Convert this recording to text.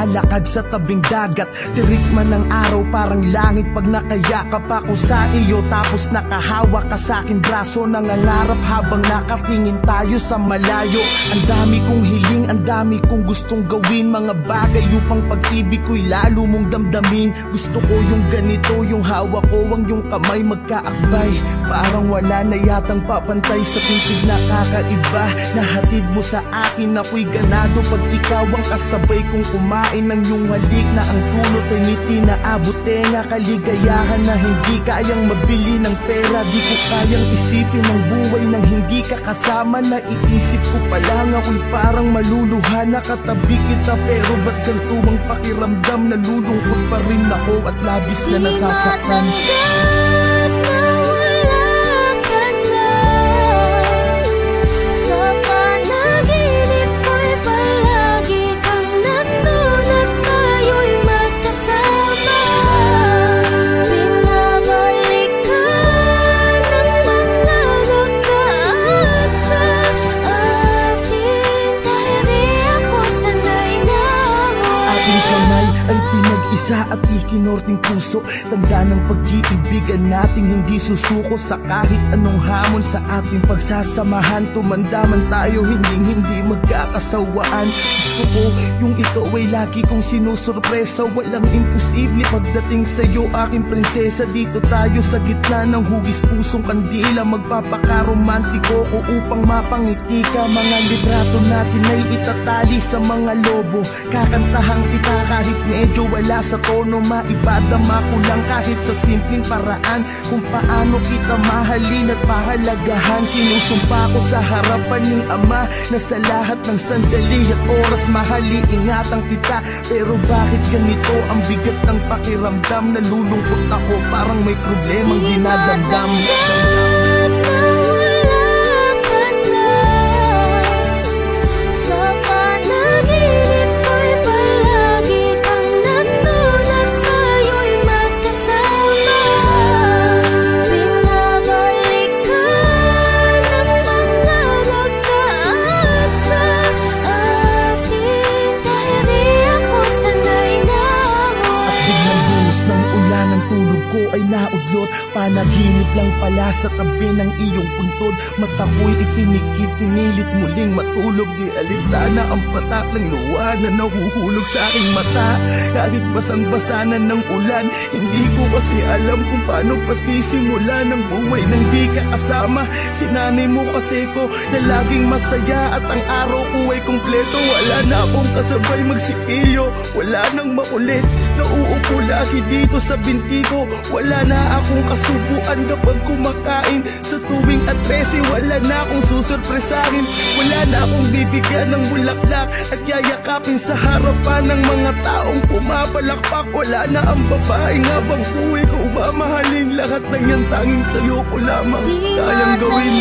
naglalakad sa tabing dagat. Tirik man ng araw parang langit pag nakayakap ako sa iyo. Tapos nakahawak ka sa aking braso, nangangarap habang nakatingin tayo sa malayo. Ang dami kong hiling, ang dami kong gustong gawin, mga bagay upang pag-ibig ko'y lalo mong damdamin. Gusto ko yung ganito, yung hawak ko ang yung kamay magkaakbay. Parang wala na yatang papantay sa pintig na kakaiba. Nahatid mo sa akin, ako'y ganado pag ikaw ang kasabay kong kumain ng iyong halik na ang dulot ay ngiti na abot tenga. Kaligayahan na hindi kayang mabili ng pera. Di ko kayang isipin ang buhay nang hindi ka kasama. Naiisip ko pa lang ako'y parang maluluha. Nakatabi kita pero ba't ganito ang pakiramdam? Nalulungkot pa rin ako at labis na nasasaktan. Isa at ikinorting puso, tanda ng pag-iibigan nating hindi susuko sa kahit anong hamon sa ating pagsasamahan. Tumanda man tayo, hindi magkakasawaan. Gusto ko yung ikaw ay lagi kong sinusurpresa. Walang imposible pagdating sa'yo, aking prinsesa. Dito tayo sa gitna ng hugis pusong kandila. Magpapakaromantiko ko upang mapangiti ka. Mga litrato natin ay itatali sa mga lobo. Kakantahang kita kahit medyo wala sa tono. Maipadama ko lang kahit sa simpleng paraan kung paano kita mahalin at pahalagahan. Sinusumpa ko sa harapan ni Ama na sa lahat ng sandali at oras mahali ingatan kita. Pero bakit ganito ang bigat ng pakiramdam? Nalulungkot ako parang may problemang dinadamdam. Panaginip lang pala sa tabi ng iyong puntod. Mata ko'y ipinikit, pinilit muling matulog. Di alintana ang patak ng luha na nahuhulog sa aking mata. Kahit basang-basanan ng ulan, hindi ko kasi alam kung paano pasisimulan ang buhay nang di ka kasama. Sinanay mo kasi ko na laging masaya at ang araw ko ay kumpleto. Wala na akong kasabay magsipilyo, wala nang makulit. Nauupo lagi dito sa binti ko. Wala na akong kasubuan kapag kumakain. Sa tuwing at 13, wala na akong susurpresahin. Wala na akong bibigyan ng bulaklak at yayakapin sa harapan ng mga taong pumapalakpak. Wala na ang babaeng habang buhay ko mamahalin. Lahat ng yan tanging sa'yo ko lamang kayang gawin.